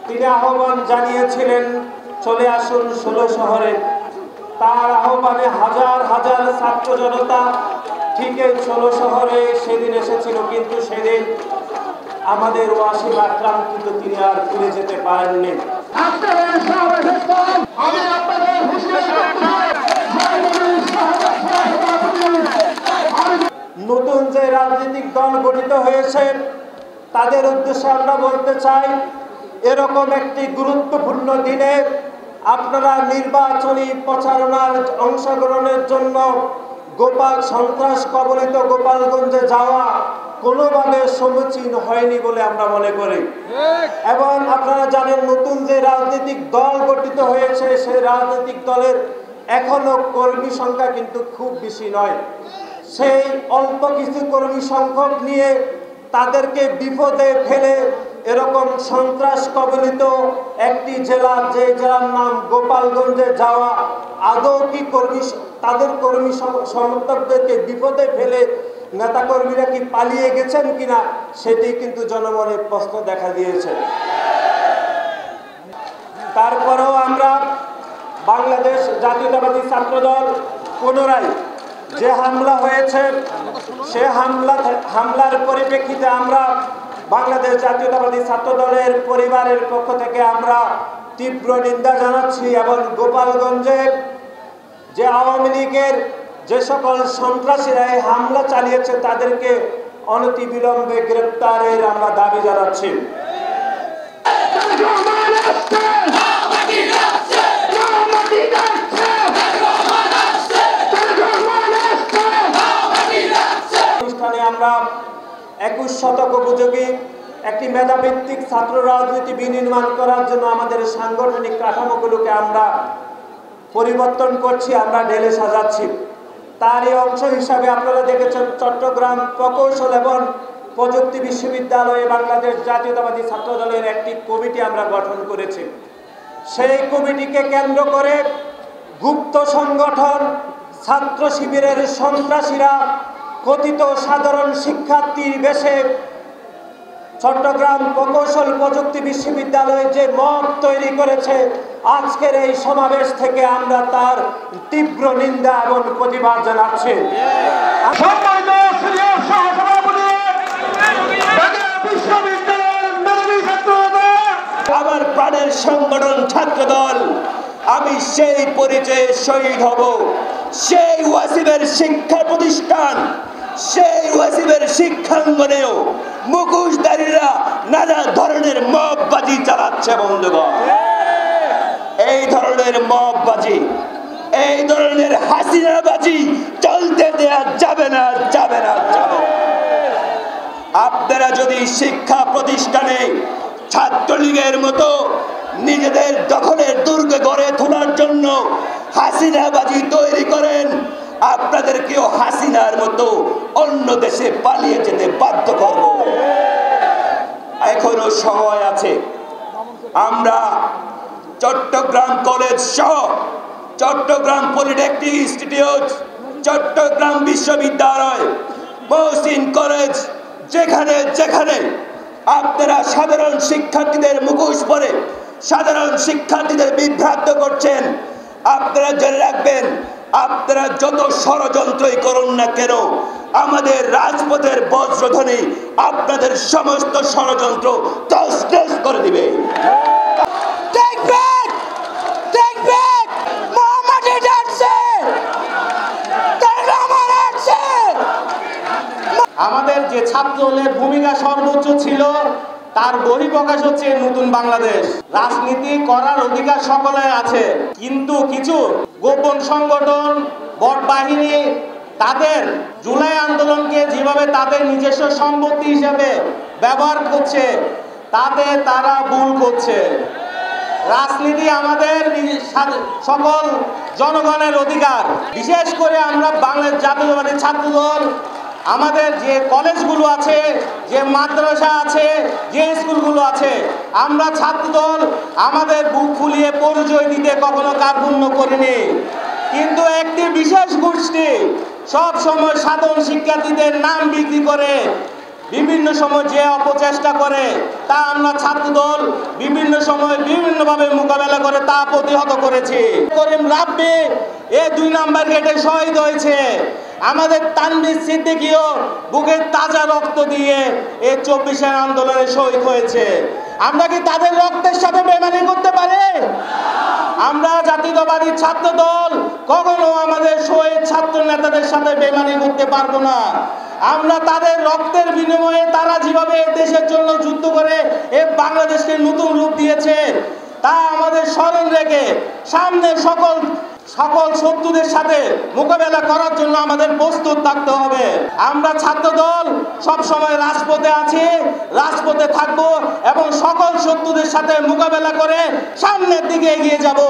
তিনি আহ্বান জানিয়েছিলেন চলে আসুন 16 শহরে। তার আহ্বানে হাজার হাজার ছাত্র জনতা ঠিক 16 শহরে সেদিন এসেছিল, কিন্তু সেদিন আমাদের ওয়াসিম আকরাম কিন্তু তিনি আর ফিরে যেতে পারেননি। নতুন যে রাজনৈতিক দল গঠিত হয়েছে তাদের উদ্দেশ্যে আমরা বলতে চাই, এরকম একটি গুরুত্বপূর্ণ দিনে আপনারা নির্বাচনী প্রচারণার অংশগ্রহণের জন্য সন্ত্রাস কবলিত গোপালগঞ্জে যাওয়া কোনোভাবে সমীচীন হয়নি বলে আমরা মনে করি। এবং আপনারা জানেন, নতুন যে রাজনৈতিক দল গঠিত হয়েছে সেই রাজনৈতিক দলের এখনো কর্মী সংখ্যা কিন্তু খুব বেশি নয়। সেই অল্প কিছু কর্মী সংখ্যক নিয়ে তাদেরকে বিপদে ফেলে এরকম সন্ত্রাস কবলিত একটি জেলা, যে জেলার নাম গোপালগঞ্জে যাওয়া আদৌ কি তাদের কর্মী সমর্থকদেরকে বিপদে ফেলে নেতাকর্মীরা কি পালিয়ে গেছেন কিনা সেটি কিন্তু জনমনে প্রশ্ন দেখা দিয়েছে। তারপরেও আমরা বাংলাদেশ জাতীয়তাবাদী ছাত্রদল পুনরায় যে হামলা হয়েছে সে হামলার পরিপ্রেক্ষিতে আমরা বাংলাদেশ জাতীয়তাবাদী ছাত্রদলের পরিবারের পক্ষ থেকে আমরা তীব্র নিন্দা জানাচ্ছি এবং গোপালগঞ্জে যে আওয়ামী লীগের যে সকল সন্ত্রাসীরা এই হামলা চালিয়েছে তাদেরকে অনতিবিলম্বে গ্রেপ্তারের আমরা দাবি জানাচ্ছি। অনুষ্ঠানে আমরা 21 শতক উপযোগী একটি মেধাভিত্তিক ছাত্র রাজনীতি বিনির্মাণ করার জন্য আমাদের সাংগঠনিক কাঠামোগুলোকে আমরা পরিবর্তন করছি, আমরা ঢেলে সাজাচ্ছি। তারই অংশ হিসাবে আপনারা দেখেছেন চট্টগ্রাম প্রকৌশল এবং প্রযুক্তি বিশ্ববিদ্যালয়ে বাংলাদেশ জাতীয়তাবাদী ছাত্রদলের একটি কমিটি আমরা গঠন করেছি। সেই কমিটিকে কেন্দ্র করে গুপ্ত সংগঠন ছাত্র শিবিরের সন্ত্রাসীরা কথিত সাধারণ শিক্ষার্থীর বেশে চট্টগ্রাম প্রকৌশল প্রযুক্তি বিশ্ববিদ্যালয়ে যে মব তৈরি করেছে, আজকের এই সমাবেশ থেকে আমরা তার তীব্র নিন্দা এবং প্রতিবাদ জানাচ্ছি। আমার প্রাণের সংগঠন ছাত্রদল, আমি সেই পরিচয়ে শহীদ হব। সেই ওয়াসিমের শিক্ষা প্রতিষ্ঠান, সেই ওয়াসিমের শিক্ষাঙ্গনেও মুখোশধারীরা নানা ধরনের মববাজি চালাচ্ছে। বন্ধুগণ, এই ধরনের মববাজি, এই ধরনের হাসিনাবাজি চলতে দেয়া যাবে না, যাবে না, যাবে না। আপনারা যদি শিক্ষা প্রতিষ্ঠানে ছাত্রলীগের মতো নিজেদের দখলের দুর্গ গড়ে তোলার জন্য হাসিনাবাজি তৈরি করেন, আপনাদেরকেও হাসিনার মতো অন্য দেশে পালিয়ে যেতে বাধ্য করব। এখনো সময় আছে। আমরা চট্টগ্রাম কলেজ সহ চট্টগ্রাম পলিটেকনিক ইনস্টিটিউট, চট্টগ্রাম বিশ্ববিদ্যালয়, মহসিন কলেজ, যেখানে যেখানে আপনারা সাধারণ শিক্ষার্থীদের মুখোশ পরে সাধারণ শিক্ষার্থীদের বিভ্রান্ত করছেন, আপনারা জেনে রাখবেন, আপনারা যত ষড়যন্ত্রই করুন না কেন, আমাদের রাজপথের বজ্রধ্বনি আপনাদের সমস্ত ষড়যন্ত্র তছনছ করে দিবে। আমাদের যে ছাত্রদলের ভূমিকা সর্বোচ্চ ছিল তার বহিঃপ্রকাশ হচ্ছে নতুন বাংলাদেশ। রাজনীতি করার অধিকার সকলের আছে, কিন্তু কিছু গোপন সংগঠন, বট বাহিনী তাদের জুলাই আন্দোলনকে যেভাবে তাদের নিজস্ব সম্পত্তি হিসেবে ব্যবহার করছে, তাতে তারা ভুল করছে। রাজনীতি আমাদের সকল জনগণের অধিকার। বিশেষ করে আমরা বাংলাদেশ জাতীয়তাবাদী ছাত্রদল আমাদের যে কলেজগুলো আছে, যে মাদ্রাসা আছে, যে স্কুলগুলো আছে, আমরা ছাত্রদল আমাদের বুক ফুলিয়ে পরিচয় দিতে কখনো কার্পণ্য করিনি। কিন্তু একটি বিশেষ গোষ্ঠী সব সময় সাধারণ শিক্ষার্থীদের নাম বিক্রি করে বিভিন্ন সময় যে অপচেষ্টা করে তা আমরা ছাত্রদল বিভিন্ন সময় বিভিন্নভাবে মোকাবেলা করে তা প্রতিহত করেছি। করিম রাব্বি এই 2 নম্বর গেটে শহীদ হয়েছে। আমাদের তানভীর সিদ্দিকীও বুকের তাজা রক্ত দিয়ে এই 24-এর আন্দোলনে শহীদ হয়েছে। আমরা কি তাদের রক্তের সাথে বেইমানি করতে পারি? আমরা জাতীয়তাবাদী ছাত্র দল কখনো আমাদের শহীদ ছাত্র নেতাদের সাথে বেইমানি করতে পারবো না। আমরা তাদের রক্তের বিনিময়ে তারা যেভাবে দেশের জন্য যুদ্ধ করে এই বাংলাদেশকে নতুন রূপ দিয়েছে তা আমাদের স্মরণ রেখে সামনে সকল শত্রুদের সাথে মোকাবেলা করার জন্য আমাদের প্রস্তুত থাকতে হবে। আমরা ছাত্রদল সব সময় রাজপথে আছি, রাজপথে থাকব এবং সকল শত্রুদের সাথে মোকাবেলা করে সামনের দিকে এগিয়ে যাব।